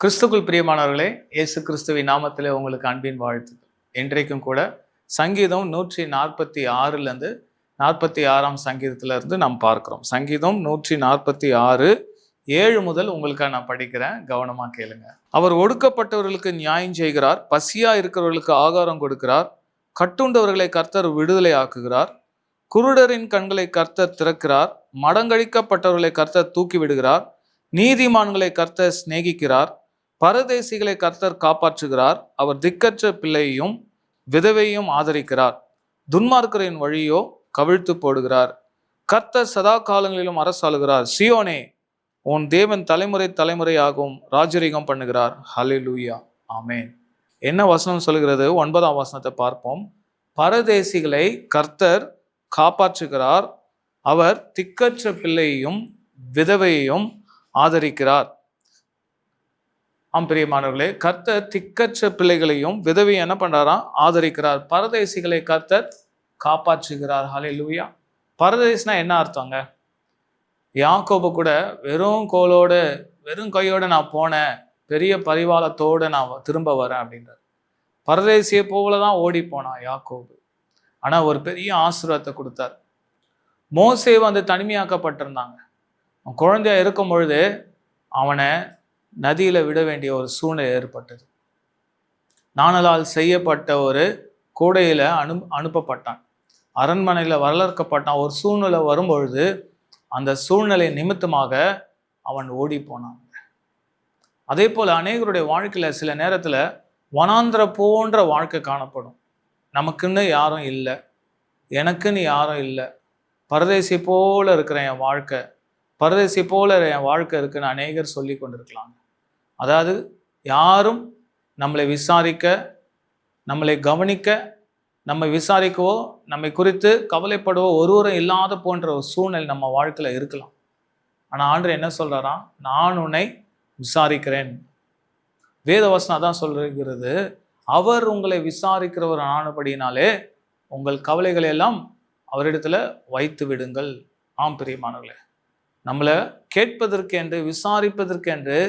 கிறிஸ்துக்குள் பிரியமானவர்களே, இயேசு கிறிஸ்துவின் நாமத்திலே உங்களுக்கு அன்பின் வாழ்த்துக்கள். இன்றைக்கும் கூட சங்கீதம் 146 46 சங்கீதத்திலிருந்து நாம் பார்க்கிறோம். சங்கீதம் 146 7 முதல் உங்களுக்காக நான் படிக்கிறேன், கவனமா கேளுங்க. அவர் ஒடுக்கப்பட்டவர்களுக்கு நியாயம் செய்கிறார், பசியா இருக்கிறவர்களுக்கு ஆகாரம் கொடுக்கிறார், கட்டுண்டவர்களை கர்த்தர் விடுதலை ஆக்குகிறார், குருடரின் கண்களை கர்த்தர் திறக்கிறார், மடங்கழிக்கப்பட்டவர்களை கர்த்தர் தூக்கி விடுகிறார், நீதிமான்களை கர்த்தர் சிநேகிக்கிறார், பரதேசிகளை கர்த்தர் காப்பாற்றுகிறார், அவர் திக்கற்ற பிள்ளையையும் விதவையும் ஆதரிக்கிறார், துன்மார்க்கரின் வழியோ கவிழ்த்து போடுகிறார், கர்த்தர் சதா காலங்களிலும் அரசாளுகிறார், சியோனே உன் தேவன் தலைமுறை தலைமுறையாகவும் ராஜரீகம் பண்ணுகிறார். ஹல்லேலூயா, ஆமென். என்ன வசனம் சொல்கிறது? 9ஆம் வசனத்தை பார்ப்போம். பரதேசிகளை கர்த்தர் காப்பாற்றுகிறார், அவர் திக்கற்ற பிள்ளையையும் விதவையையும் ஆதரிக்கிறார். பிரியமானவர்களே, கர்த்தர் திக்கற்ற பிள்ளைகளையும் விதவையும் என்ன பண்றாராம்? ஆதரிக்கிறார். பரதேசிகளை கர்த்தர் காப்பாற்றுகிறார். ஹல்லேலூயா. பரதேசினா என்ன அர்த்தங்க? யாக்கோபு கூட வெறும் கோலோட வெறும் கையோட நான் போனேன், பெரிய பரிவாளத்தோடு நான் திரும்ப வரேன் அப்படின்றார். பரதேசியை போலதான் ஓடி போனான் யாக்கோபு. ஆனா ஒரு பெரிய ஆசீர்வாதத்தை கொடுத்தார். மோசே தனிமையாக்கப்பட்டிருந்தாங்க. குழந்தையா இருக்கும் பொழுது அவனை நதியில விட வேண்டிய ஒரு சூழ்நிலை ஏற்பட்டது. நாணலால் செய்யப்பட்ட ஒரு கூடையில அனுப்பப்பட்டான். அரண்மனையில வளர்க்கப்பட்டான். ஒரு சூழ்நிலை வரும்பொழுது அந்த சூழ்நிலை நிமித்தமாக அவன் ஓடி போனான். அதே போல அநேகருடைய வாழ்க்கையில சில நேரத்துல வனாந்திர போன்ற வாழ்க்கை காணப்படும். நமக்குன்னு யாரும் இல்லை, எனக்குன்னு யாரும் இல்லை, பரதேசி போல இருக்கிற என் வாழ்க்கை, பரதேசி போல என் வாழ்க்கை இருக்குன்னு அநேகர் சொல்லி கொண்டிருக்கலாங்க. அதாவது யாரும் நம்மளை விசாரிக்க, நம்மளை கவனிக்க, நம்மை விசாரிக்கவோ நம்மை குறித்து கவலைப்படவோ ஒருவரும் இல்லாத போன்ற ஒரு சூழ்நிலை நம்ம வாழ்க்கையில் இருக்கலாம். ஆனால் ஆண்டவர் என்ன சொல்றாராம்? நான் உன்னை விசாரிக்கிறேன். வேதவசனம் தான் சொல்கிறது, அவர் உங்களை விசாரிக்கிறவர் ஆனபடினாலே உங்கள் கவலைகளை எல்லாம் அவரிடத்துல வைத்து விடுங்கள். பிரியமானவர்களே, நம்மளை கேட்பதற்கு என்று விசாரிப்பதற்கு என்று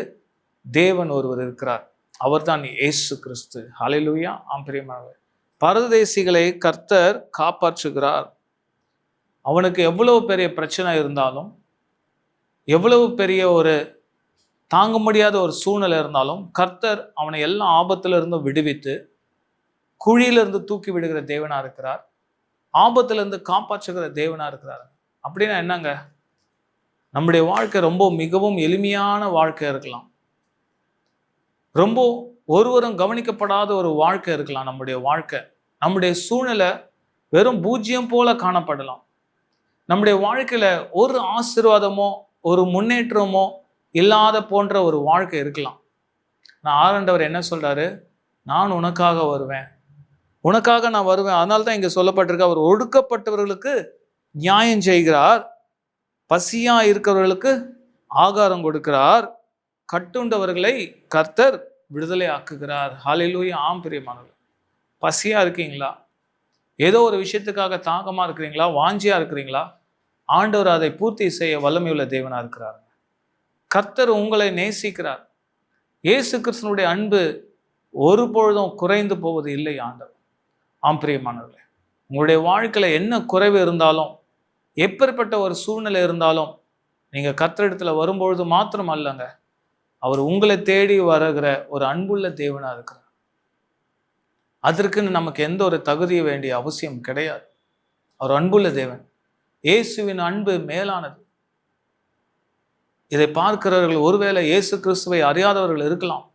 தேவன் ஒருவர் இருக்கிறார். அவர் தான் இயேசு கிறிஸ்து. ஹல்லேலூயா. பிரியமானவர்களே, பரதேசிகளை கர்த்தர் காப்பாற்றுகிறார். அவனுக்கு எவ்வளவு பெரிய பிரச்சனை இருந்தாலும், எவ்வளவு பெரிய ஒரு தாங்க முடியாத ஒரு சூழ்நிலை இருந்தாலும், கர்த்தர் அவனை எல்லா ஆபத்திலிருந்தும் விடுவித்து குழியிலிருந்து தூக்கி விடுகிற தேவனா இருக்கிறார். ஆபத்திலிருந்து காப்பாற்றுகிற தேவனா இருக்கிறார். அப்படின்னா என்னங்க? நம்முடைய வாழ்க்கை மிகவும் எளிமையான வாழ்க்கை இருக்கலாம், ரொம்ப ஒருவரும் கவனிக்கப்படாத ஒரு வாழ்க்கை இருக்கலாம். நம்முடைய வாழ்க்கை, நம்முடைய சூழ்நிலை வெறும் பூஜ்ஜியம் போல காணப்படலாம். நம்முடைய வாழ்க்கையில ஒரு ஆசீர்வாதமோ ஒரு முன்னேற்றமோ இல்லாத போன்ற ஒரு வாழ்க்கை இருக்கலாம். ஆண்டவர் என்ன சொல்றாரு? நான் உனக்காக வருவேன், உனக்காக நான் வருவேன். அதனால தான் இங்க சொல்லப்பட்டிருக்கு, அவர் ஒடுக்கப்பட்டவர்களுக்கு நியாயம் செய்கிறார், பசியா இருக்கிறவர்களுக்கு ஆகாரம் கொடுக்கிறார், கட்டுண்டவர்களை கர்த்தர் விடுதலை ஆக்குகிறார். ஹல்லேலூயா. பிரியமானவர்களே, பசியா இருக்கீங்களா? ஏதோ ஒரு விஷயத்துக்காக தாகமா இருக்கிறீங்களா? வாஞ்சியா இருக்கிறீங்களா? ஆண்டவர் அதை பூர்த்தி செய்ய வல்லமையுள்ள தேவனா இருக்கிறார். கர்த்தர் உங்களை நேசிக்கிறார். இயேசு கிறிஸ்துனுடைய அன்பு ஒரு பொழுதும் குறைந்து போவது இல்லை ஆண்டவர். பிரியமானவர்களே, உங்களுடைய வாழ்க்கையில என்ன குறைவு இருந்தாலும், எப்பேற்பட்ட ஒரு சூழ்நிலை இருந்தாலும், நீங்க கர்த்தரிடத்துல வரும்பொழுது மாத்திரம் அல்லங்க, அவர் உங்களை தேடி வருகிற ஒரு அன்புள்ள தேவனா இருக்கிறார். அதற்குன்னு நமக்கு எந்த ஒரு தகுதி வேண்டிய அவசியம் கிடையாது. அவர் அன்புள்ள தேவன். இயேசுவின் அன்பு மேலானது. இதை பார்க்கிறவர்கள் ஒருவேளை இயேசு கிறிஸ்துவை அறியாதவர்கள் இருக்கலாம்.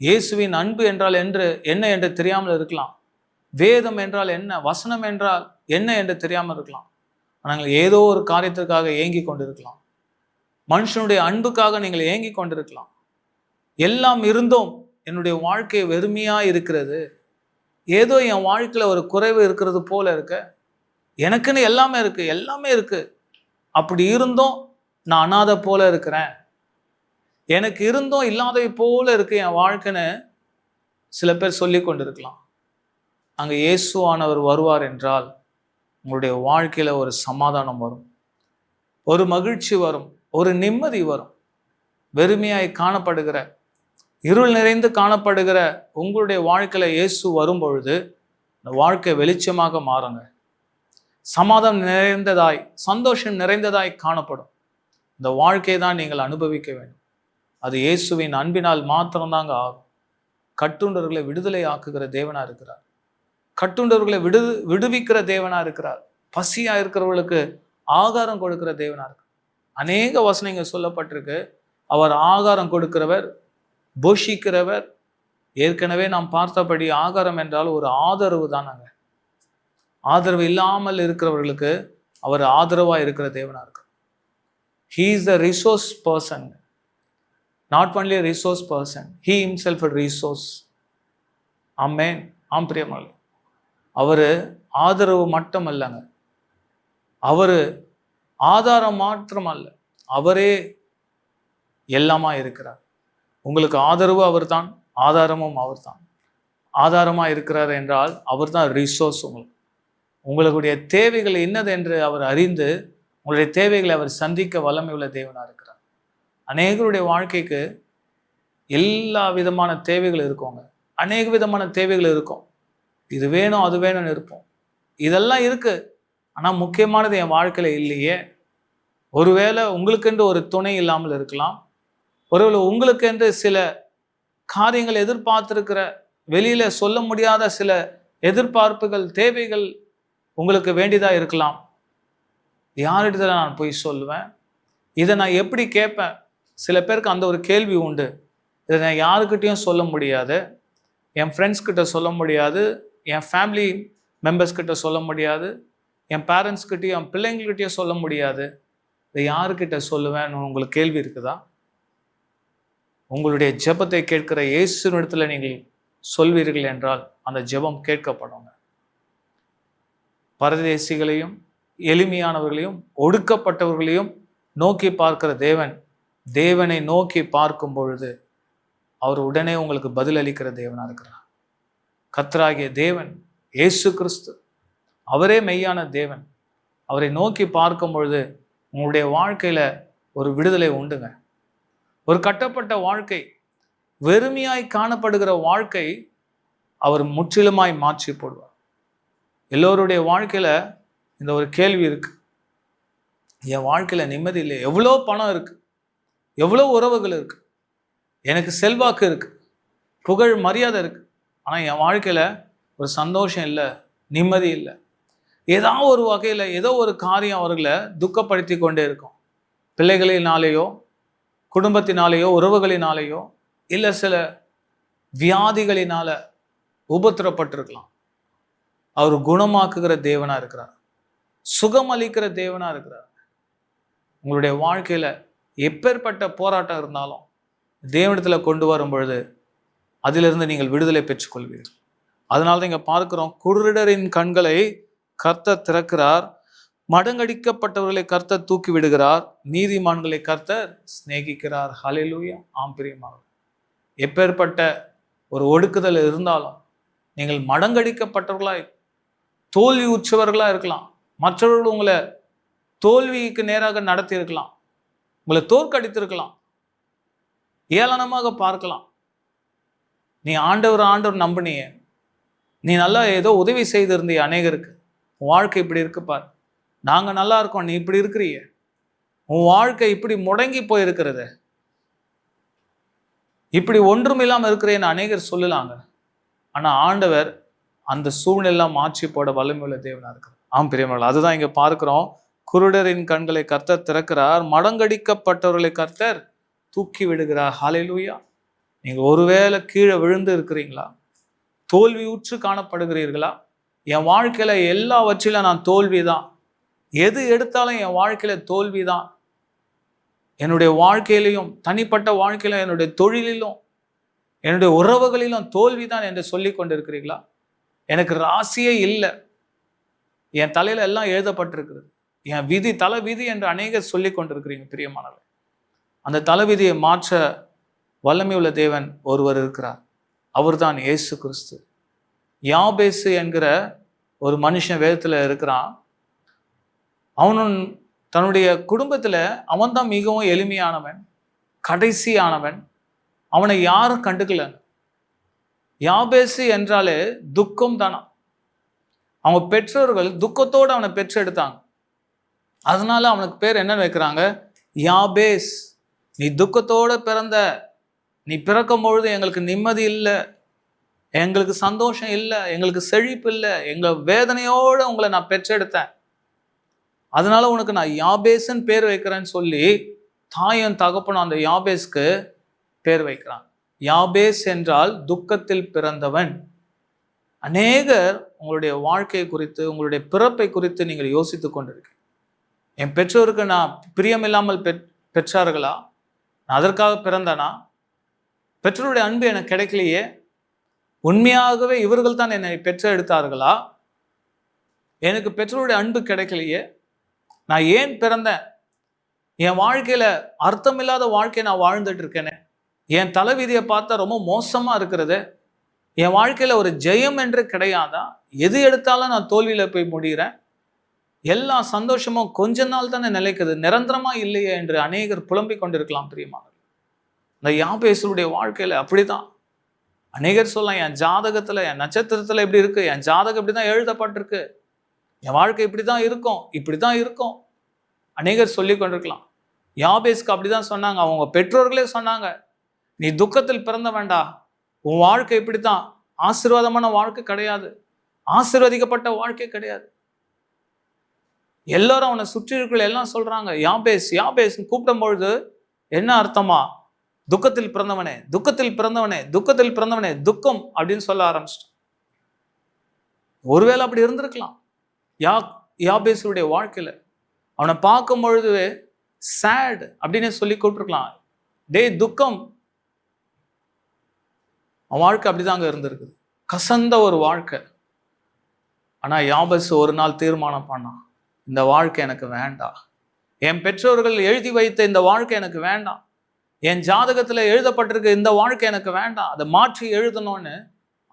இயேசுவின் அன்பு என்றால் என்ன என்று தெரியாமல் இருக்கலாம். வேதம் என்றால் என்ன, வசனம் என்றால் என்ன என்று தெரியாமல் இருக்கலாம். ஆனால் ஏதோ ஒரு காரியத்திற்காக ஏங்கி கொண்டிருக்கலாம். மனுஷனுடைய அன்புக்காக நீங்கள் ஏங்கி கொண்டிருக்கலாம். எல்லாம் இருந்தும் என்னுடைய வாழ்க்கை வெறுமையா இருக்கிறது, ஏதோ என் வாழ்க்கையில ஒரு குறைவு இருக்கிறது போல இருக்க, எனக்குன்னு எல்லாமே இருக்கு, அப்படி இருந்தும் நான் அனாதை போல இருக்கிறேன், எனக்கு இருந்தும் இல்லாதவை போல இருக்கு என் வாழ்க்கைன்னு சில பேர் சொல்லி கொண்டிருக்கலாம். அங்க இயேசுவானவர் வருவார் என்றால் உங்களுடைய வாழ்க்கையில ஒரு சமாதானம் வரும், ஒரு மகிழ்ச்சி வரும், ஒரு நிம்மதி வரும். வெறுமையாய் காணப்படுகிற இருள் நிறைந்து காணப்படுகிற உங்களுடைய வாழ்க்கையில இயேசு வரும்பொழுது இந்த வாழ்க்கை வெளிச்சமாக மாறுங்க. சமாதானம் நிறைந்ததாய், சந்தோஷம் நிறைந்ததாய் காணப்படும். இந்த வாழ்க்கையை தான் நீங்கள் அனுபவிக்க வேண்டும். அது இயேசுவின் அன்பினால் மாத்திரம்தாங்க ஆகும். கட்டுண்டவர்களை விடுதலை ஆக்குகிற தேவனா இருக்கிறார். கட்டுண்டவர்களை விடுவிக்கிற தேவனா இருக்கிறார். பசியா இருக்கிறவர்களுக்கு ஆகாரம் கொடுக்கிற தேவனா இருக்கு. அநேக வசனங்கள் சொல்லப்பட்டிருக்கு. அவர் ஆகாரம் கொடுக்கிறவர், போஷிக்கிறவர். ஏற்கனவே நாம் பார்த்தபடி ஆகாரம் என்றால் ஒரு ஆதரவு தானாங்க. ஆதரவு இல்லாமல் இருக்கிறவர்களுக்கு அவர் ஆதரவா இருக்கிற தேவனா இருக்கு. He is the resource person. Not only a resource person, he himself a resource. Amen. ஆம் பிரியமானவர்களே, அவரு ஆதரவு மட்டும் அல்லங்க, அவரு ஆதாரம் மாத்திரம் அல்ல, அவரே எல்லாமா இருக்கிறார். உங்களுக்கு ஆதரவு அவர்தான், ஆதாரமும் அவர்தான். ஆதாரமா இருக்கிறார் என்றால் அவர் தான் ரிசோர்ஸ். உங்களுடைய தேவைகள் என்னது என்று அவர் அறிந்து உங்களுடைய தேவைகளை அவர் சந்திக்க வல்லமை உள்ள தேவனா இருக்கிறார். அநேகருடைய வாழ்க்கைக்கு எல்லா விதமான தேவைகள் இருக்குங்க. அநேக விதமான தேவைகள் இருக்கும். இது வேணும் அது வேணும்னு இருப்போம். இதெல்லாம் இருக்கு, ஆனால் முக்கியமானது என் வாழ்க்கையில இல்லையே. ஒருவேளை உங்களுக்கென்று ஒரு துணை இல்லாமல் இருக்கலாம். ஒருவேளை உங்களுக்கென்று சில காரியங்கள் எதிர்பார்த்திருக்கிற, வெளியில சொல்ல முடியாத சில எதிர்பார்ப்புகள், தேவைகள் உங்களுக்கு வேண்டியதா இருக்கலாம். யாரிடத்துல நான் போய் சொல்லுவேன்? இதை நான் எப்படி கேட்பேன்? சில பேருக்கு அந்த ஒரு கேள்வி உண்டு. இதை நான் யாருக்கிட்டையும் சொல்ல முடியாது, என் ஃப்ரெண்ட்ஸ் கிட்ட சொல்ல முடியாது, என் ஃபேமிலி மெம்பர்ஸ் கிட்ட சொல்ல முடியாது, என் பேரண்ட்ஸ்கிட்டையும் என் பிள்ளைங்கள்கிட்டையும் சொல்ல முடியாது. இதை யாருக்கிட்ட சொல்லுவேன்னு உங்களுக்கு கேள்வி இருக்குதா? உங்களுடைய ஜெபத்தை கேட்கிற இயேசுவினிடத்துல நீங்கள் சொல்வீர்கள் என்றால் அந்த ஜெபம் கேட்கப்படுங்க. பரதேசிகளையும் எளிமையானவர்களையும் ஒடுக்கப்பட்டவர்களையும் நோக்கி பார்க்கிற தேவன், தேவனை நோக்கி பார்க்கும் பொழுது அவர் உடனே உங்களுக்கு பதில் அளிக்கிற தேவனா இருக்கிறார். கர்த்தராகிய தேவன் இயேசு கிறிஸ்து, அவரே மெய்யான தேவன். அவரை நோக்கி பார்க்கும் பொழுது உங்களுடைய வாழ்க்கையில ஒரு விடுதலை உண்டுங்க. ஒரு கட்டப்பட்ட வாழ்க்கை, வெறுமையாய் காணப்படுகிற வாழ்க்கை அவர் முற்றிலுமாய் மாற்றி போடுவார். எல்லோருடைய வாழ்க்கையில இந்த ஒரு கேள்வி இருக்கு, என் வாழ்க்கையில நிம்மதி இல்லை. எவ்வளோ பணம் இருக்கு, எவ்வளோ உறவுகள் இருக்கு, எனக்கு செல்வாக்கு இருக்கு, புகழ் மரியாதை இருக்கு, ஆனால் என் வாழ்க்கையில ஒரு சந்தோஷம் இல்லை, நிம்மதி இல்லை. ஏதாவது ஒரு வகையில் ஏதோ ஒரு காரியம் அவர்களை துக்கப்படுத்தி கொண்டே இருக்கும். பிள்ளைகளினாலேயோ, குடும்பத்தினாலேயோ, உறவுகளினாலேயோ, இல்லை சில வியாதிகளினால உபத்திரப்பட்டிருக்கலாம். அவர் குணமாக்குகிற தேவனா இருக்கிறார், சுகம் அளிக்கிற தேவனா இருக்கிறார். உங்களுடைய வாழ்க்கையில எப்பேற்பட்ட போராட்டம் இருந்தாலும் தேவனிடத்துல கொண்டு வரும் பொழுது அதிலிருந்து நீங்கள் விடுதலை பெற்றுக்கொள்வீர்கள். அதனால தான் இங்க பார்க்கிறோம், குருடரின் கண்களை கர்த்தர் திறக்கிறார், மடங்கடிக்கப்பட்டவர்களை கர்த்தர் தூக்கி விடுகிறார், நீதிமான்களை கர்த்தர் சிநேகிக்கிறார். ஹல்லேலூயா. ஆம் பிரியமானவர்களே, எப்பேற்பட்ட ஒரு ஒடுக்குதல் இருந்தாலும் நீங்கள் மடங்கடிக்கப்பட்டவர்களாய், தோல்வி உற்றவர்களா இருக்கலாம். மற்றவர்கள் உங்களை தோல்விக்கு நேராக நடத்தி இருக்கலாம், உங்களை தோற்கடித்திருக்கலாம், ஏளனமாக பார்க்கலாம். நீ ஆண்டவர் நம்பினிய, நீ நல்லா ஏதோ உதவி செய்திருந்திய அநேகருக்கு. உன் வாழ்க்கை இப்படி இருக்கு பார், நாங்க நல்லா இருக்கோம், நீ இப்படி இருக்கிறிய, உன் வாழ்க்கை இப்படி முடங்கி போயிருக்கிறது, இப்படி ஒன்றும் இல்லாம இருக்கிறேன்னு அநேகர் சொல்லலாங்க. ஆனா ஆண்டவர் அந்த சூழ்நிலாம் மாற்றி போட வல்லமையுள்ள தேவனா இருக்கிறார். ஆம் பிரியமானவர்களே, அதுதான் இங்க பார்க்கிறோம். குருடரின் கண்களை கர்த்தர் திறக்கிறார், மடங்கடிக்கப்பட்டவர்களை கர்த்தர் தூக்கி விடுகிறார். ஹல்லேலூயா. நீங்க ஒருவேளை கீழே விழுந்து இருக்கிறீங்களா? தோல்வி உற்று காணப்படுகிறீர்களா? என் வாழ்க்கையில எல்லாவற்றிலும் நான் தோல்விதான், எது எடுத்தாலும் என் வாழ்க்கையில தோல்விதான், என்னுடைய வாழ்க்கையிலையும் தனிப்பட்ட வாழ்க்கையிலும் என்னுடைய தொழிலிலும் என்னுடைய உறவுகளிலும் தோல்விதான் என்று சொல்லி கொண்டிருக்கிறீர்களா? எனக்கு ராசியே இல்லை, என் தலையில எல்லாம் எழுதப்பட்டிருக்கிறது, என் விதி தலை விதி என்று அநேகர் சொல்லி கொண்டிருக்கிறீங்க. பிரியமானவர்களே, அந்த தலைவிதியை மாற்ற வல்லமையுள்ள தேவன் ஒருவர் இருக்கிறார். அவர்தான் இயேசு கிறிஸ்து. யாபேசு என்கிற ஒரு மனுஷன் வேதத்துல இருக்கிறான். அவனும் தன்னுடைய குடும்பத்துல அவன்தான் மிகவும் எளிமையானவன், கடைசியானவன். அவனை யாரும் கண்டுக்கல. யாபேசு என்றாலே துக்கம் தானா. அவங்க பெற்றோர்கள் துக்கத்தோடு அவனை பெற்றெடுத்தாங்க. அதனால அவனுக்கு பேர் என்ன வைக்கிறாங்க? யாபேஸ். நீ துக்கத்தோட பிறந்த, நீ பிறக்கும் பொழுது எங்களுக்கு நிம்மதி இல்லை, எங்களுக்கு சந்தோஷம் இல்லை, எங்களுக்கு செழிப்பு இல்லை, எங்களை வேதனையோடு உங்களை நான் பெற்றெடுத்தேன், அதனால உனக்கு நான் யாபேஸ்ன்னு பேர் வைக்கிறேன்னு சொல்லி தாயும் தகப்பனும் அந்த யாபேஸ்க்கு பேர் வைக்கிறான். யாபேஸ் என்றால் துக்கத்தில் பிறந்தவன். அநேகர் உங்களுடைய வாழ்க்கை குறித்து, உங்களுடைய பிறப்பை குறித்து நீங்கள் யோசித்து கொண்டிருக்கீங்க. என் பெற்றோருக்கு நான் பிரியமில்லாமல் பெற்றார்களா? நான் அதற்காக பிறந்தனா? பெற்றோருடைய அன்பு எனக்கு கிடைக்கலையே, உண்மையாகவே இவர்கள் தான் என்னை பெற்றெடுத்தார்களா? எனக்கு பெற்றோருடைய அன்பு கிடைக்கலையே, நான் ஏன் பிறந்தேன்? என் வாழ்க்கையில அர்த்தமில்லாத வாழ்க்கையை நான் வாழ்ந்துட்டு இருக்கேனே, என் தலைவிதியை பார்த்தா ரொம்ப மோசமா இருக்கிறது, என் வாழ்க்கையில ஒரு ஜெயம் என்று கிடையாதா? எது எடுத்தாலும் நான் தோல்வியில போய் முடிகிறேன், எல்லா சந்தோஷமும் கொஞ்ச நாள் தானே நிலைக்குது, நிரந்தரமா இல்லையே என்று அநேகர் புலம்பிக் கொண்டிருக்கலாம். பிரியமானவர்களே, இந்த யாபேசுடைய வாழ்க்கையில அப்படிதான். அநேகர் சொல்லலாம், என் ஜாதகத்துல, என் நட்சத்திரத்துல இப்படி இருக்கு, என் ஜாதகம் இப்படிதான் எழுதப்பட்டிருக்கு, என் வாழ்க்கை இப்படிதான் இருக்கும், இப்படிதான் இருக்கும். அநேகர் சொல்லி கொண்டிருக்கலாம். யாபேஸ்க்கு அப்படிதான் சொன்னாங்க, அவங்க பெற்றோர்களே சொன்னாங்க, நீ துக்கத்தில் பிறந்த வேண்டா, உன் வாழ்க்கை இப்படித்தான், ஆசீர்வாதமான வாழ்க்கை கிடையாது, ஆசீர்வதிக்கப்பட்ட வாழ்க்கை கிடையாது. எல்லாரும் அவனை சுற்றி இருக்கிற எல்லாம் சொல்றாங்க, யாபேஸ் யாபேஸ் கூப்பிடும் பொழுது என்ன அர்த்தமா? துக்கத்தில் பிறந்தவனே, துக்கத்தில் பிறந்தவனே, துக்கத்தில் பிறந்தவனே, துக்கம் அப்படின்னு சொல்ல ஆரம்பிச்சிட்டான். ஒருவேளை அப்படி இருந்திருக்கலாம் யாபேசுடைய வாழ்க்கையில. அவனை பார்க்கும் பொழுது சேட் அப்படின்னு சொல்லி கூப்பிட்டுருக்கலாம், டே துக்கம். அவன் வாழ்க்கை அப்படிதாங்க இருந்திருக்குது, கசந்த ஒரு வாழ்க்கை. ஆனா யாபேசு ஒரு நாள் தீர்மானம் பண்ணான், இந்த வாழ்க்கை எனக்கு வேண்டாம், என் பெற்றோர்கள் எழுதி வைத்த இந்த வாழ்க்கை எனக்கு வேண்டாம், என் ஜாதகத்துல எழுதப்பட்டிருக்க இந்த வாழ்க்கை எனக்கு வேண்டாம், அதை மாற்றி எழுதணும்னு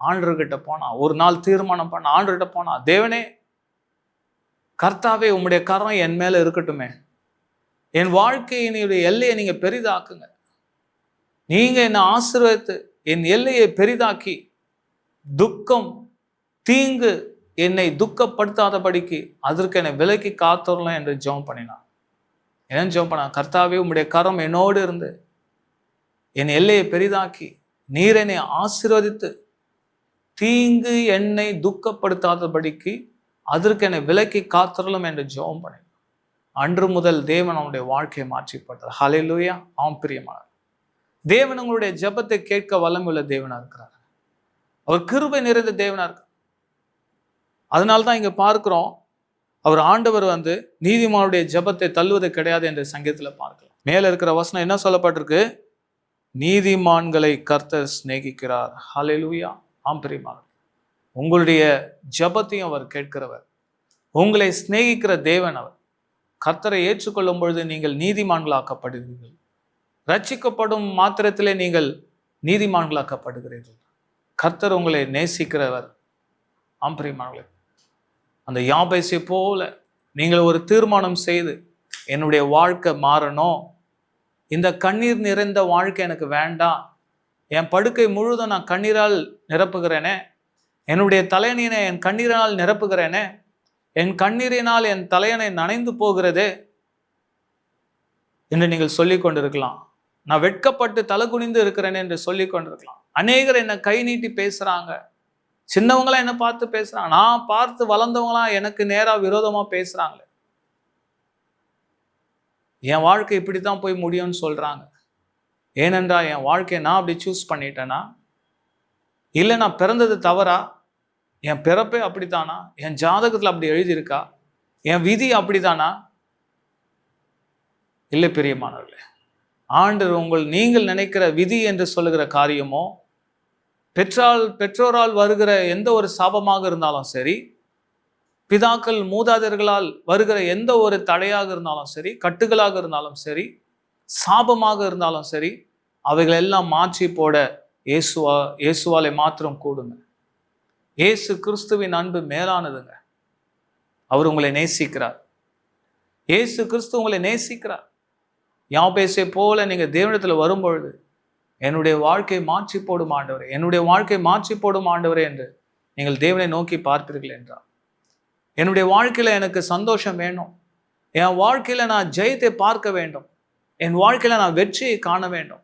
ஆண்டவர்கிட்ட போனான். ஒரு நாள் தீர்மானம் பண்ண ஆண்டவர்கிட்ட போனான், தேவனே கர்த்தாவே, உம்முடைய கரம் என் மேல இருக்கட்டுமே, என் வாழ்க்கையினுடைய எல்லையை நீங்க பெரிதாக்குங்க, நீங்க என்னை ஆசீர்வதித்து என் எல்லையை பெரிதாக்கி துக்கம் தீங்கு என்னை துக்கப்படுத்தாதபடிக்கு அதற்கு என்னை விலக்கி காத்தரலாம் என்று ஜெபம் பண்ணினான். என்ன ஜெபம் பண்ணான்? கர்த்தாவே, உம்முடைய கரம் என்னோடு இருந்து என் எல்லையை பெரிதாக்கி நீர் என்னை ஆசீர்வதித்து தீங்கு என்னை துக்கப்படுத்தாதபடிக்கு அதற்கு என்னை விலக்கி காத்தரலும் என்று ஜெபம் பண்ணினான். அன்று முதல் தேவன் அவனுடைய வாழ்க்கையை மாற்றிப்பட்டார். ஹல்லேலூயா. ஆம் பிரியமானவர், தேவன் உங்களுடைய ஜெபத்தை கேட்க வல்லமையுள்ள தேவனா இருக்கிறார். அவர் கிருபை நிறைந்த தேவனா இருக்கிறார். அதனால்தான் இங்க பார்க்கிறோம், அவர் ஆண்டவர் நீதிமானுடைய ஜெபத்தை தள்ளுவது கிடையாது என்று சங்கீதத்துல பார்க்கலாம். மேல இருக்கிற வசனம் என்ன சொல்லப்பட்டிருக்கு? நீதிமான்களை கர்த்தர் சிநேகிக்கிறார். ஹல்லேலூயா. ஆம் பிரியமானவர், உங்களுடைய ஜெபத்தையும் அவர் கேட்கிறவர், உங்களை சிநேகிக்கிற தேவன் அவர். கர்த்தரை ஏற்றுக்கொள்ளும் பொழுது நீங்கள் நீதிமான்களாக்கப்படுகிறீர்கள். ரட்சிக்கப்படும் மாத்திரத்திலே நீங்கள் நீதிமான்களாக்கப்படுகிறீர்கள். கர்த்தர் உங்களை நேசிக்கிறவர். ஆம் பிரியமானவர்களே, அந்த யாபேசை போல நீங்கள் ஒரு தீர்மானம் செய்து, என்னுடைய வாழ்க்கை மாறணும், இந்த கண்ணீர் நிறைந்த வாழ்க்கை எனக்கு வேண்டாம், என் படுக்கை முழுதும் நான் கண்ணீரால் நிரப்புகிறேனே, என்னுடைய தலையணையினை என் கண்ணீரினால் நிரப்புகிறேனே, என் கண்ணீரினால் என் தலையணை நனைந்து போகிறதே என்று நீங்கள் சொல்லிக் கொண்டிருக்கலாம். நான் வெட்கப்பட்டு தலை குனிந்து இருக்கிறேன் என்று சொல்லிக் கொண்டிருக்கலாம். அநேகர் என்னை கை நீட்டி பேசுறாங்க, சின்னவங்களாம் என்னை பார்த்து பேசுறாங்க, நான் பார்த்து வளர்ந்தவங்களாம் எனக்கு நேரா விரோதமா பேசுறாங்களே, என் வாழ்க்கை இப்படித்தான் போய் முடியும்னு சொல்றாங்க. ஏனென்றா என் வாழ்க்கையை நான் அப்படி சூஸ் பண்ணிட்டேனா? இல்லை நான் பிறந்தது தவறா? என் பிறப்பே அப்படித்தானா? என் ஜாதகத்துல அப்படி எழுதியிருக்கா? என் விதி அப்படித்தானா? இல்லை பிரியமானவர்களே, ஆண்டவர் நீங்கள் நினைக்கிற விதி என்று சொல்லுகிற காரியமோ, பெற்றோரால் வருகிற எந்த ஒரு சாபமாக இருந்தாலும் சரி, பிதாக்கள் மூதாதையர்களால் வருகிற எந்த ஒரு தடையாக இருந்தாலும் சரி, கட்டுகளாக இருந்தாலும் சரி, சாபமாக இருந்தாலும் சரி, அவைகள் எல்லாம் மாற்றி போட இயேசுவாலை மாத்திரம் கூடுங்க. இயேசு கிறிஸ்துவின் அன்பு மேலானதுங்க. அவர் உங்களை நேசிக்கிறார். இயேசு கிறிஸ்து உங்களை நேசிக்கிறார். யாபேசை போல நீங்க தேவனிடத்துல வரும்பொழுது என்னுடைய வாழ்க்கையை மாற்றி போடும் ஆண்டவரே, என்னுடைய வாழ்க்கையை மாற்றி போடும் ஆண்டவரே என்று நீங்கள் தேவனை நோக்கி பார்ப்பீர்கள் என்றார். என்னுடைய வாழ்க்கையில எனக்கு சந்தோஷம் வேணும், என் வாழ்க்கையில நான் ஜெயத்தை பார்க்க வேண்டும், என் வாழ்க்கையில நான் வெற்றியை காண வேண்டும்,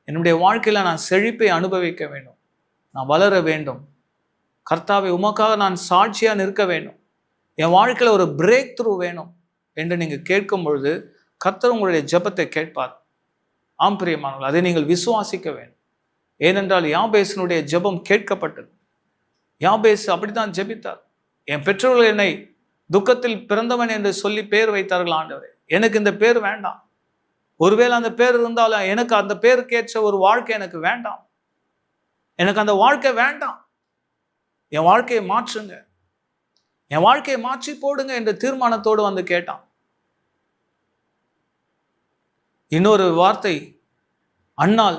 என்னுடைய வாழ்க்கையில நான் செழிப்பை அனுபவிக்க வேண்டும், நான் வளர வேண்டும், கர்த்தாவை உமக்காக நான் சாட்சியா நிற்க வேண்டும், என் வாழ்க்கையில ஒரு பிரேக் த்ரூ வேணும் என்று நீங்கள் கேட்கும் பொழுது கர்த்தர் உங்களுடைய ஜெபத்தை கேட்பார். ஆம் பிரியமானவர்கள், அதை நீங்கள் விசுவாசிக்க வேண்டும். ஏனென்றால் யாபேசனுடைய ஜெபம் கேட்கப்பட்டது. யாபேஸ் அப்படித்தான் ஜெபித்தார். என் பெற்றோர்கள் என்னை துக்கத்தில் பிறந்தவன் என்று சொல்லி பேர் வைத்தார்கள். ஆண்டவரே, எனக்கு இந்த பேர் வேண்டாம். ஒருவேளை அந்த பேர் இருந்தாலும் எனக்கு அந்த பேருக்கேற்ற ஒரு வாழ்க்கை எனக்கு வேண்டாம். எனக்கு அந்த வாழ்க்கை வேண்டாம். என் வாழ்க்கையை மாற்றுங்க, என் வாழ்க்கையை மாற்றி போடுங்க என்ற தீர்மானத்தோடு வந்து கேட்டான். இன்னொரு வார்த்தை, அன்னாள்,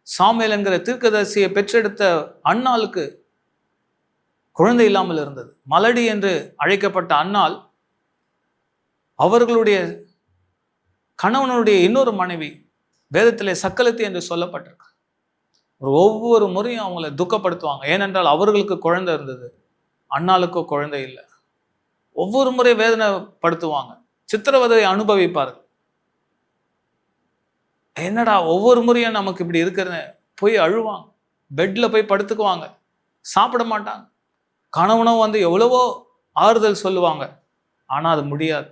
சாமுவேல் என்கிற தீர்க்கதரிசியை பெற்றெடுத்த அன்னாளுக்கு குழந்தை இல்லாமல் இருந்தது. மலடி என்று அழைக்கப்பட்ட அன்னாள் அவர்களுடைய கணவனுடைய இன்னொரு மனைவி வேதத்திலே சக்கலத்தி என்று சொல்லப்பட்டிருக்கு. ஒவ்வொரு முறையும் அவங்களை துக்கப்படுத்துவாங்க. ஏனென்றால் அவர்களுக்கு குழந்தை இருந்தது, அன்னாளுக்கோ குழந்தை இல்லை. ஒவ்வொரு முறை வேதனைப்படுத்துவாங்க, சித்திரவதை அனுபவிப்பார்கள். என்னடா ஒவ்வொரு முறையும் நமக்கு இப்படி இருக்கிறது, போய் அழுவாங்க, பெட்ல போய் படுத்துக்குவாங்க, சாப்பிட மாட்டாங்க. கணவனும் வந்து எவ்வளவோ ஆறுதல் சொல்லுவாங்க, ஆனால் அது முடியாது.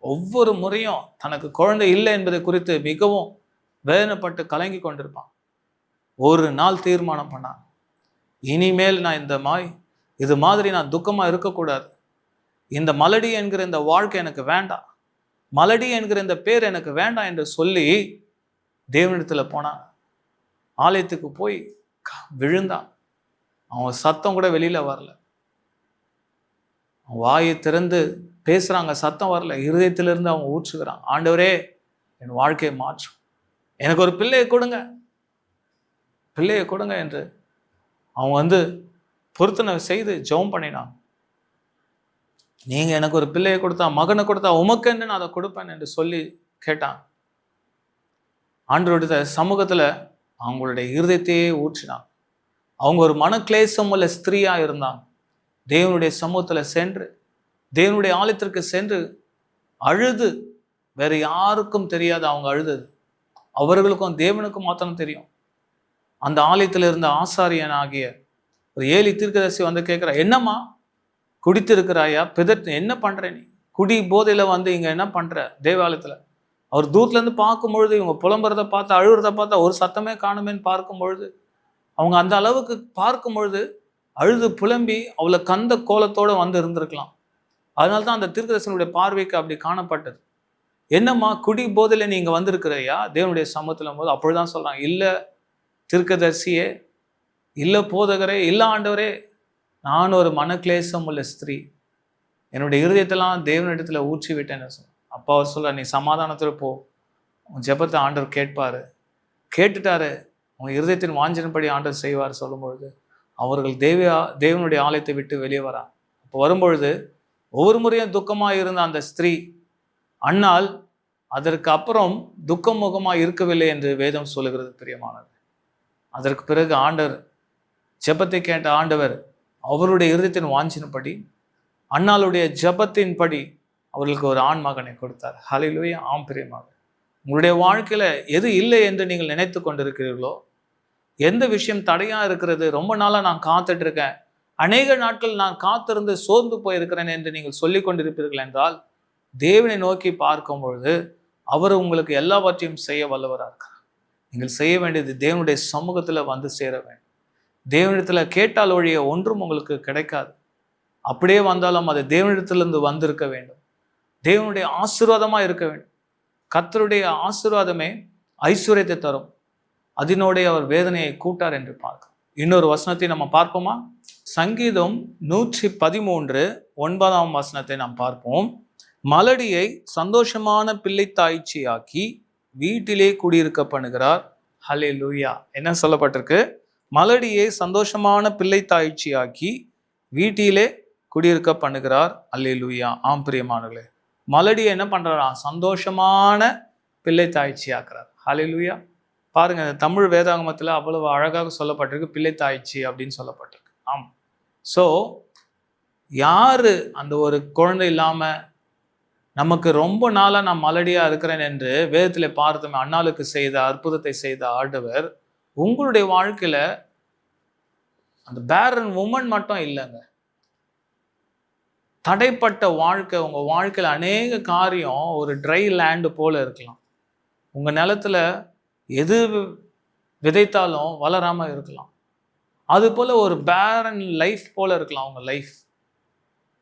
ஒவ்வொரு முறையும் தனக்கு குழந்தை இல்லை என்பதை குறித்து மிகவும் வேதனைப்பட்டு கலங்கி கொண்டிருப்பான். ஒரு நாள் தீர்மானம் பண்ணான், இனிமேல் நான் இது மாதிரி நான் துக்கமாக இருக்கக்கூடாது. இந்த மலடி என்கிற இந்த வாழ்க்கை எனக்கு வேண்டாம், மலடி என்கிற இந்த பேர் எனக்கு வேண்டாம் என்று சொல்லி தேவனிடத்தில் போனான். ஆலயத்துக்கு போய் விழுந்தான். அவன் சத்தம் கூட வெளியில வரல. வாயை திறந்து பேசுறாங்க, சத்தம் வரல. இருதயத்திலிருந்து அவங்க ஊற்றுகிறாங்க, ஆண்டவரே என் வாழ்க்கையை மாற்றும், எனக்கு ஒரு பிள்ளையை கொடுங்க, பிள்ளையை கொடுங்க என்று அவன் வந்து பொருத்தனை செய்து ஜெபம் பண்ணினான். நீங்க எனக்கு ஒரு பிள்ளையை கொடுத்தா, மகனை கொடுத்தா உமக்கு என்று நான் அதை கொடுப்பேன் என்று சொல்லி கேட்டான். ஆண்டவருடைய சமூகத்துல அவங்களுடைய இருதயத்தையே ஊற்றினான். அவங்க ஒரு மனக்லேசம் உள்ள ஸ்திரீயா இருந்தாங்க. தேவனுடைய சமூகத்துல சென்று, தேவனுடைய ஆலயத்திற்கு சென்று அழுது, வேற யாருக்கும் தெரியாது அவங்க அழுதது, அவர்களுக்கும் தேவனுக்கும் மாத்திரம் தெரியும். அந்த ஆலயத்தில் இருந்த ஆசாரியன் ஆகிய ஒரு ஏலி தீர்க்கதரிசி வந்து கேட்கிறா, என்னம்மா குடித்திருக்கிறாயா, என்ன பண்ற நீ, குடி போதையில வந்து இங்க என்ன பண்ற தேவாலயத்துல? அவர் தூரத்துல இருந்து பார்க்கும் பொழுது, இவங்க புலம்புறதை பார்த்தா, அழுகிறத பார்த்தா ஒரு சத்தமே காணுமேன்னு பார்க்கும் பொழுது, அவங்க அந்த அளவுக்கு பார்க்கும் பொழுது அழுது புலம்பி அவளை கந்த கோலத்தோட வந்து இருந்திருக்கலாம். அதனால்தான் அந்த தீர்க்கதரிசனுடைய பார்வைக்கு அப்படி காணப்பட்டது. என்னம்மா குடி போதையில நீங்க வந்திருக்கிறையா தேவனுடைய சமூகத்துல போது? அப்பொழுதுதான் சொல்றாங்க, இல்ல தீர்க்கதரிசியே, இல்ல போதகரே, இல்ல ஆண்டவரே, நான் ஒரு மனக்லேசம் உள்ள ஸ்திரீ, என்னுடைய இருதயத்தெல்லாம் தேவனிடத்துல ஊற்றி விட்டேன்னு சொல்ல. அப்பா அவர் சொல்ற, நீ சமாதானத்துல போ, உன் ஜெபத்தை ஆண்டவர் கேட்பாரு, கேட்டுட்டாரு, உன் இருதயத்தின் வாஞ்சின்படி ஆண்டவர் செய்வார் சொல்லும்பொழுது அவர்கள் தேவனுடைய ஆலயத்தை விட்டு வெளியே வராங்க. அப்போ வரும்பொழுது ஒவ்வொரு முறையும் துக்கமாக இருந்த அந்த ஸ்திரீ அன்னாள் அதற்கு அப்புறம் துக்கம் முகமாக இருக்கவில்லை என்று வேதம் சொல்லுகிறது பிரியமானது. அதற்கு பிறகு ஆண்டவர் ஜெபத்தை கேட்ட ஆண்டவர் அவருடைய இருதயத்தின் வாஞ்சின்படி, அன்னாளுடைய ஜெபத்தின்படி அவர்களுக்கு ஒரு ஆண் மகனை கொடுத்தார். ஹல்லேலூயா. ஆம் பிரியமாக, உங்களுடைய வாழ்க்கையில எது இல்லை என்று நீங்கள் நினைத்து கொண்டிருக்கிறீர்களோ, எந்த விஷயம் தடையா இருக்கிறது, ரொம்ப நாளா நான் காத்துட்டு இருக்கேன், அநேக நாட்கள் நான் காத்திருந்து சோர்ந்து போயிருக்கிறேன் என்று நீங்கள் சொல்லி கொண்டிருப்பீர்கள் என்றால், தேவனை நோக்கி பார்க்கும் பொழுது அவர் உங்களுக்கு எல்லாவற்றையும் செய்ய வல்லவராக இருக்கிறார். நீங்கள் செய்ய வேண்டியது தேவனுடைய சமூகத்துல வந்து சேர வேண்டும். தேவனிடத்துல கேட்டால் ஒழிய ஒன்றும் உங்களுக்கு கிடைக்காது. அப்படியே வந்தாலும் அது தேவனிடத்திலிருந்து வந்திருக்க வேண்டும். தேவனுடைய ஆசீர்வாதமா இருக்க வேண்டும். கர்த்தருடைய ஆசீர்வாதமே ஐஸ்வர்யத்தை தரும், அதனோடைய அவர் வேதனையை கூட்டார் என்று பார்க்கிறோம். இன்னொரு வசனத்தை நம்ம பார்ப்போமா? சங்கீதம் 113:9 நாம் பார்ப்போம். மலடியை சந்தோஷமான பிள்ளை தாய்ச்சியாக்கி வீட்டிலே குடியிருக்க பண்ணுகிறார். ஹல்லேலூயா. என்ன சொல்லப்பட்டிருக்கு? மலடியை சந்தோஷமான பிள்ளை தாய்ச்சியாக்கி வீட்டிலே குடியிருக்க பண்ணுகிறார். ஹல்லேலூயா. ஆம் பிரியமானவர்களே, மலடியை என்ன பண்றாரா? சந்தோஷமான பிள்ளை தாய்ச்சி ஆக்குறார். ஹல்லேலூயா. பாருங்க, தமிழ் வேதாகமத்துல அவ்வளவு அழகாக சொல்லப்பட்டிருக்கு, பிள்ளை தாய்ச்சி அப்படின்னு சொல்லப்பட்டிருக்கு. ஆம். ஸோ யாரு அந்த ஒரு குழந்தை இல்லாம நமக்கு ரொம்ப நாளா நான் மலடியா இருக்கிறேன் என்று வேதத்திலே பார்த்தோமே, அன்னாளுக்கு செய்த அற்புதத்தை செய்த ஆண்டவர் உங்களுடைய வாழ்க்கையில அந்த பேரன் உமன் மட்டும் இல்லைங்க. தடைப்பட்ட வாழ்க்கை, உங்க வாழ்க்கையில அநேக காரியம் ஒரு ட்ரை லேண்டு போல இருக்கலாம். உங்க நிலத்துல எது விதைத்தாலும் வளராம இருக்கலாம். அது போல ஒரு பேரன் லைஃப் போல இருக்கலாம் உங்க லைஃப்.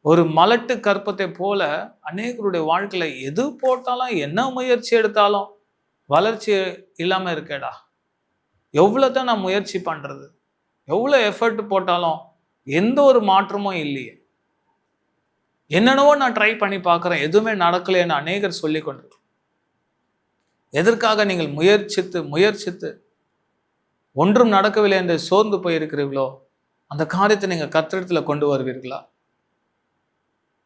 ஒரு மலட்டு கற்பத்தை போல அநேகருடைய வாழ்க்கையில எது போட்டாலும், என்ன முயற்சி எடுத்தாலும் வளர்ச்சி இல்லாம இருக்கேடா. எவ்வளவுதான் நான் முயற்சி பண்றது, எவ்வளவு எஃபர்ட் போட்டாலும் எந்த ஒரு மாற்றமும் இல்லையே. என்னென்னவோ நான் ட்ரை பண்ணி பார்க்குறேன், எதுவுமே நடக்கலைன்னு அநேகர் சொல்லி கொண்டிருக்கிறோம். எதற்காக நீங்கள் முயற்சித்து முயற்சித்து ஒன்றும் நடக்கவில்லை என்று சோர்ந்து போயிருக்கிறீர்களோ, அந்த காரியத்தை நீங்கள் கர்த்தரிடத்துல கொண்டு வருவீர்களா?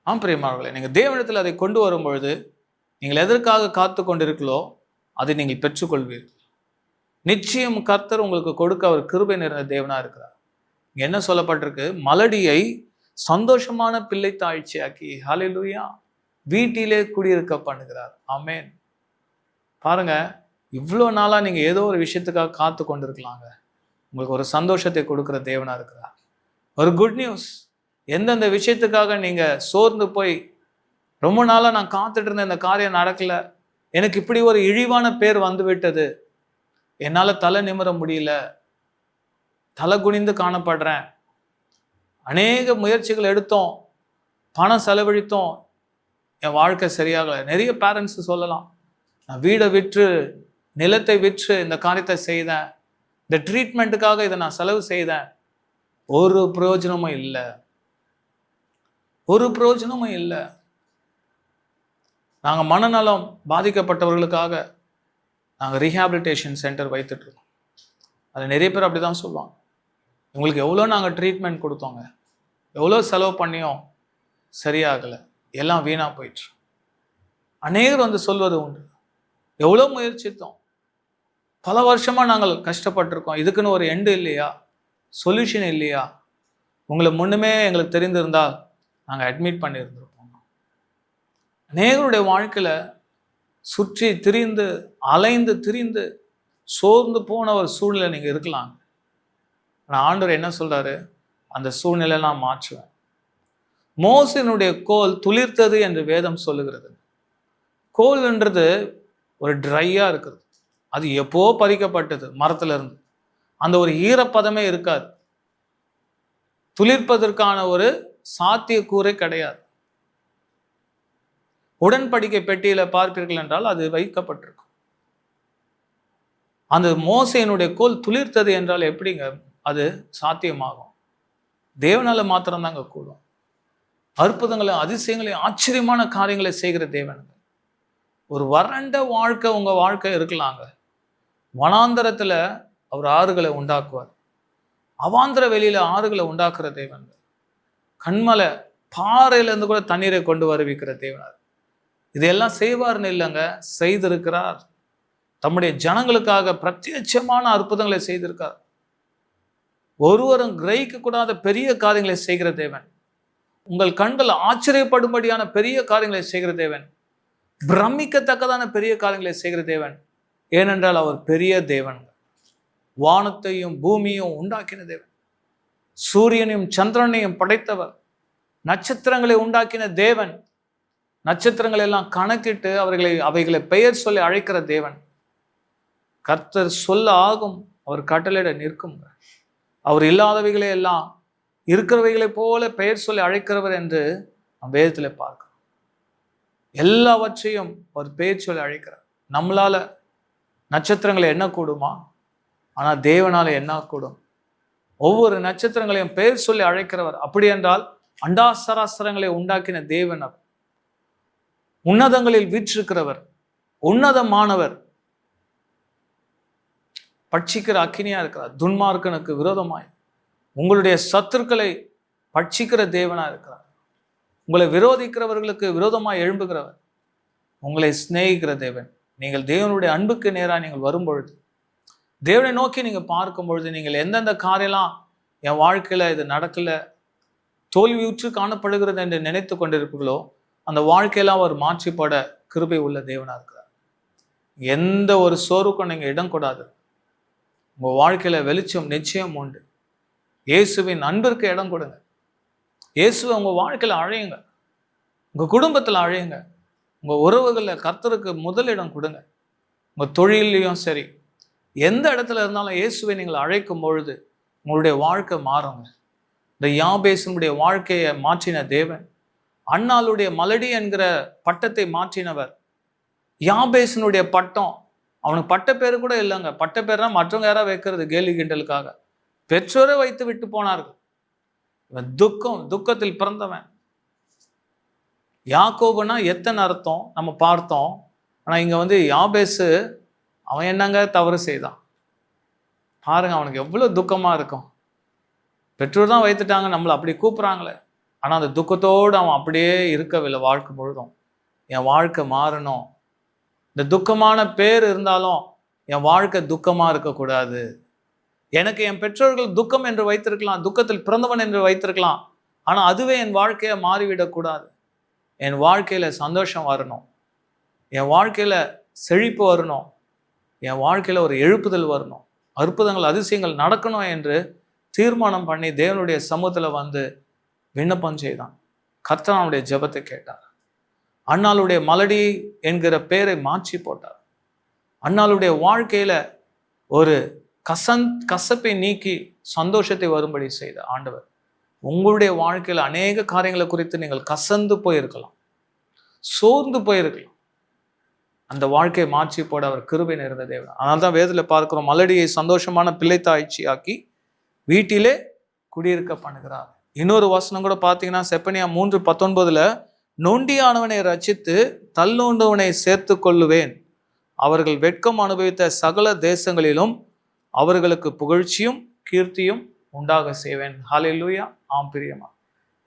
பிரியமானவர்களே, நீங்கள் தேவனிடத்தில் அதை கொண்டு வரும் பொழுது நீங்கள் எதற்காக காத்து கொண்டிருக்கிறீர்களோ அதை நீங்கள் பெற்றுக்கொள்வீர்கள். நிச்சயம் கர்த்தர் உங்களுக்கு கொடுக்க அவர் கிருபை நிறைந்த தேவனா இருக்கிறார். என்ன சொல்லப்பட்டிருக்கு? மலடியை சந்தோஷமான பிள்ளை தாழ்ச்சியாக்கி, ஹல்லேலூயா, வீட்டிலே குடியிருக்க பண்ணுகிறார். ஆமென். பாருங்க, இவ்வளோ நாளா நீங்க ஏதோ ஒரு விஷயத்துக்காக காத்து கொண்டிருக்கலாங்க. உங்களுக்கு ஒரு சந்தோஷத்தை கொடுக்கிற தேவனா இருக்கிறார். ஒரு குட் நியூஸ். எந்தெந்த விஷயத்துக்காக நீங்க சோர்ந்து போய் ரொம்ப நாளா நான் காத்துட்டு இருந்த இந்த காரியம் நடக்கல, எனக்கு இப்படி ஒரு இழிவான பேர் வந்து விட்டது, என்னால தலை நிமிர முடியல, தலை குனிந்து காணப்படுறேன், அநேக முயற்சிகள் எடுத்தோம், பணம் செலவழித்தோம், என் வாழ்க்கை சரியாகலை. நிறைய பேரண்ட்ஸ் சொல்லலாம், நான் வீடை விற்று நிலத்தை விற்று இந்த காரியத்தை செய்தேன், இந்த ட்ரீட்மெண்ட்டுக்காக இதை நான் செலவு செய்தேன், ஒரு பிரயோஜனமும் இல்லை, ஒரு பிரயோஜனமும் இல்லை. நாங்கள் மனநலம் பாதிக்கப்பட்டவர்களுக்காக நாங்கள் ரீஹாபிலிட்டேஷன் சென்டர் வைத்துட்டு இருக்கோம். அது நிறைய பேர் அப்படி தான் சொல்லுவாங்க, உங்களுக்கு எவ்வளோ நாங்கள் ட்ரீட்மெண்ட் கொடுத்தோங்க, எவ்வளோ செலவு பண்ணியும் சரியாகலை, எல்லாம் வீணாக போயிட்டு. அநேகர் வந்து சொல்வது உண்டு, எவ்வளோ முயற்சித்தோம், பல வருஷமாக நாங்கள் கஷ்டப்பட்டிருக்கோம், இதுக்குன்னு ஒரு எண்டு இல்லையா, சொல்யூஷன் இல்லையா, உங்களை முன்னுமே எங்களுக்கு தெரிந்திருந்தால் நாங்கள் அட்மிட் பண்ணியிருந்திருப்போம். அநேகருடைய வாழ்க்கையில் சுற்றி திரிந்து அலைந்து திரிந்து சோர்ந்து போன ஒரு சூழ்நிலை நீங்கள் இருக்கலாங்க. ஆனால் ஆண்டவர் என்ன சொல்றாரு? அந்த சூழ்நிலை நான் மாற்றுவேன். மோசேயினுடைய கோல் துளிர்த்தது என்று வேதம் சொல்லுகிறது. கோல்ன்றது ஒரு ட்ரையா இருக்கிறது, அது எப்போ பறிக்கப்பட்டது மரத்துல இருந்து, அந்த ஒரு ஈரப்பதமே இருக்காது, துளிர்ப்பதற்கான ஒரு சாத்தியக்கூறே கிடையாது. உடன்படிக்கை பெட்டியில பார்ப்பீர்கள் என்றால் அது வைக்கப்பட்டிருக்கும். அந்த மோசேயினுடைய கோல் துளிர்த்தது என்றால் எப்படிங்க அது சாத்தியமாகும்? தேவனால மாத்திரம்தாங்க கூடும். அற்புதங்களையும் அதிசயங்களையும் ஆச்சரியமான காரியங்களை செய்கிற தேவனுங்க. ஒரு வறண்ட வாழ்க்கை உங்க வாழ்க்கை இருக்கலாங்க, வனாந்தரத்துல அவர் ஆறுகளை உண்டாக்குவார், அவாந்திர வெளியில ஆறுகளை உண்டாக்குற தேவன், கண்மலை பாறையில இருந்து கூட தண்ணீரை கொண்டு வருவிக்கிற தேவனார். இதெல்லாம் செய்வார்னு இல்லைங்க, செய்திருக்கிறார். தம்முடைய ஜனங்களுக்காக பிரத்யட்சமான அற்புதங்களை செய்திருக்கார். ஒருவரும் கிரகிக்க கூடாத பெரிய காரியங்களை செய்கிற தேவன், உங்கள் கண்கள் ஆச்சரியப்படும்படியான பெரிய காரியங்களை செய்கிற தேவன், பிரமிக்கத்தக்கதான பெரிய காரியங்களை செய்கிற தேவன். ஏனென்றால் அவர் பெரிய தேவன், வானத்தையும் பூமியும் உண்டாக்கின தேவன், சூரியனையும் சந்திரனையும் படைத்தவர், நட்சத்திரங்களை உண்டாக்கின தேவன், நட்சத்திரங்களை எல்லாம் கணக்கிட்டு அவைகளை பெயர் சொல்லி அழைக்கிற தேவன். கர்த்தர் சொல்ல ஆகும், அவர் கட்டளையிட நிற்கும். அவர் இல்லாதவைகளை எல்லாம் இருக்கிறவைகளை போல பெயர் சொல்லி அழைக்கிறவர் என்று நம் வேதத்தில் பார்க்கிறோம். எல்லாவற்றையும் அவர் பெயர் சொல்லி அழைக்கிறார். நம்மளால நட்சத்திரங்களை என்ன கூடுமா? ஆனா தேவனால என்ன கூடும்? ஒவ்வொரு நட்சத்திரங்களையும் பெயர் சொல்லி அழைக்கிறவர். அப்படி என்றால் அண்டாசராசரங்களை உண்டாக்கின தேவன் அவர், உன்னதங்களில் வீற்றிருக்கிறவர், உன்னதமானவர், பட்சிக்கிற அக்கினியா இருக்கிறார். துன்மார்க்கனுக்கு விரோதமாய் உங்களுடைய சத்துருக்களை பட்சிக்கிற தேவனா இருக்கிறார். உங்களை விரோதிக்கிறவர்களுக்கு விரோதமாய் எழும்புகிறவர், உங்களை சிநேகிக்கிற தேவன். நீங்கள் தேவனுடைய அன்புக்கு நேராக நீங்கள் வரும்பொழுது தேவனை நோக்கி நீங்க பார்க்கும் பொழுது நீங்கள் எந்தெந்த காரியெல்லாம் என் வாழ்க்கையில இது நடக்கல, தோல்வியுற்று காணப்படுகிறது என்று நினைத்து கொண்டிருப்பீர்களோ அந்த வாழ்க்கையெல்லாம் அவர் மாற்றிப்பட கிருபை உள்ள தேவனா இருக்கிறார். எந்த ஒரு சோர்வுக்கும் நீங்க இடம் கூடாது. உங்க வாழ்க்கையில வெளிச்சம் நிச்சயம் உண்டு. இயேசுவின் அன்பிற்கு இடம் கொடுங்க. இயேசுவை உங்க வாழ்க்கையில அழையுங்க. உங்க குடும்பத்துல அழையுங்க. உங்க உறவுகள்ல கர்த்தருக்கு முதலிடம் கொடுங்க. உங்க தொழிலையும் சரி, எந்த இடத்துல இருந்தாலும் இயேசுவை நீங்கள் அழைக்கும் பொழுது உங்களுடைய வாழ்க்கை மாறுங்க. இந்த யாபேசனுடைய வாழ்க்கையை மாற்றின தேவன், அன்னாளுடைய மலடி என்கிற பட்டத்தை மாற்றினவர். யாபேசனுடைய பட்டம், அவனுக்கு பட்ட பேரு கூட இல்லைங்க. பட்ட பேர்னா மற்றவங்க யாராவது வைக்கிறது கேலி கிண்டலுக்காக. பெற்றோரை வைத்து விட்டு போனார்கள். இவன் துக்கத்தில் பிறந்தவன். யாக்கோபுனா எத்தனை அர்த்தம் நம்ம பார்த்தோம். ஆனா இங்க யாபேசு அவன் என்னங்க தவறு செய்தான் பாருங்க. அவனுக்கு எவ்வளவு துக்கமா இருக்கும். பெற்றோர் தான் வைத்துட்டாங்க, நம்மளை அப்படி கூப்பிடுறாங்களே. ஆனா அந்த துக்கத்தோடு அவன் அப்படியே இருக்கவில்லை. வாழ்க்கை முழுதும் என் வாழ்க்கை மாறணும், இந்த துக்கமான பேர் இருந்தாலும் என் வாழ்க்கை துக்கமா இருக்கக்கூடாது. எனக்கு என் பெற்றோர்கள் துக்கம் என்று வைத்திருக்கலாம், துக்கத்தில் பிறந்தவன் என்று வைத்திருக்கலாம். ஆனா அதுவே என் வாழ்க்கையை மாறிவிடக்கூடாது. என் வாழ்க்கையில சந்தோஷம் வரணும், என் வாழ்க்கையில செழிப்பு வரணும், என் வாழ்க்கையில ஒரு எழுப்புதல் வரணும், அற்புதங்கள் அதிசயங்கள் நடக்கணும் என்று தீர்மானம் பண்ணி தேவனுடைய சமூகத்துல விண்ணப்பம் செய்தான். கர்த்தர் அவனுடைய ஜெபத்தை கேட்டார். அன்னாளுடைய மலடி என்கிற பெயரை மாற்றி போட்டார். அன்னாளுடைய வாழ்க்கையில ஒரு கசப்பை நீக்கி சந்தோஷத்தை வரும்படி செய்த ஆண்டவர். உங்களுடைய வாழ்க்கையில் அநேக காரியங்களை குறித்து நீங்கள் கசந்து போயிருக்கலாம், சோர்ந்து போயிருக்கலாம். அந்த வாழ்க்கையை மாற்றி போட அவர் கிருபை நிறைந்த தேவன். அதனால தான் வேதத்தில் பார்க்கிறோம், மலடியை சந்தோஷமான பிள்ளைத்தாய்ச்சி ஆக்கி வீட்டிலே குடியிருக்க பண்ணுகிறார். இன்னொரு வசனம் கூட பார்த்தீங்கன்னா செப்பனியா 3:19 நொண்டியானவனை ரட்சித்து தள்ளுண்டவனை சேர்த்து கொள்ளுவேன், அவர்கள் வெட்கம் அனுபவித்த சகல தேசங்களிலும் அவர்களுக்கு புகழ்ச்சியும் கீர்த்தியும் உண்டாக செய்வேன். ஹல்லேலூயா. ஆம் பிரியமா,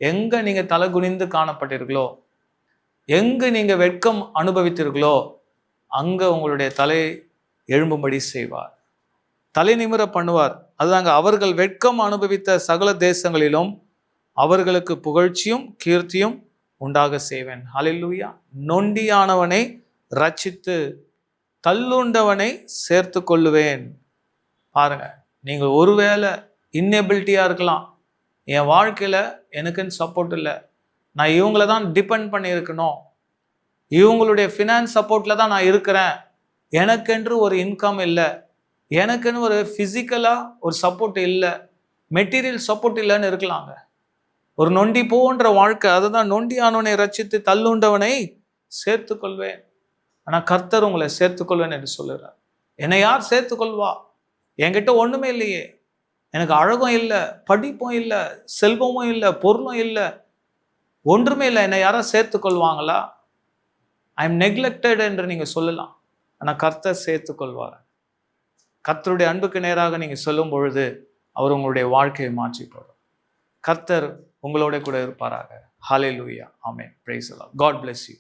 எங்க நீங்க தலை குனிந்து காணப்பட்டீர்களோ, எங்கு நீங்க வெட்கம் அனுபவித்தீர்களோ அங்க உங்களுடைய தலை எழும்பும்படி செய்வார், தலை நிமிர பண்ணுவார். அதுதாங்க, அவர்கள் வெட்கம் அனுபவித்த சகல தேசங்களிலும் அவர்களுக்கு புகழ்ச்சியும் கீர்த்தியும் உண்டாக செய்வேன். ஹல்லேலூயா. நொண்டியானவனை ரட்சித்து தள்ளுண்டவனை சேர்த்து கொள்ளுவேன். பாருங்க, நீங்க ஒருவேளை இன்னெபிலிட்டியா இருக்கலாம், என் வாழ்க்கையில எனக்குன்னு சப்போர்ட் இல்லை, நான் இவங்கள தான் டிபெண்ட் பண்ணி இருக்கணும், இவங்களுடைய ஃபினான்ஸ் சப்போர்ட்ல தான் நான் இருக்கிறேன், எனக்கென்று ஒரு இன்கம் இல்லை, எனக்குன்னு ஒரு ஃபிசிக்கலா ஒரு சப்போர்ட் இல்லை, மெட்டீரியல் சப்போர்ட் இல்லைன்னு இருக்கலாங்க. ஒரு நொண்டி போன்ற வாழ்க்கை. அதுதான் நொண்டியானவனை ரட்சித்து தள்ளுண்டவனை சேர்த்து கொள்வேன். ஆனா கர்த்தர் உங்களை சேர்த்துக்கொள்வேன் என்று சொல்லுறார். என்னை யார் சேர்த்துக்கொள்வா? என்கிட்ட ஒண்ணுமே இல்லையே, எனக்கு அழகும் இல்லை, படிப்பும் இல்லை, செல்வமும் இல்லை, பொருளும் இல்லை, ஒன்றுமே இல்லை, என்னை யாரா சேர்த்து கொள்வாங்களா? ஐ எம் நெக்லெக்டட் என்று நீங்க சொல்லலாம். ஆனா கர்த்தர் சேர்த்து கொள்வார். கர்த்தருடைய அன்புக்கு நேராக நீங்க சொல்லும் பொழுது அவர் உங்களுடைய வாழ்க்கையை மாற்றி போடுவார். கர்த்தர் உங்களோட கூட இருப்பாராக. Hallelujah. Amen. Praise the Lord. God bless you.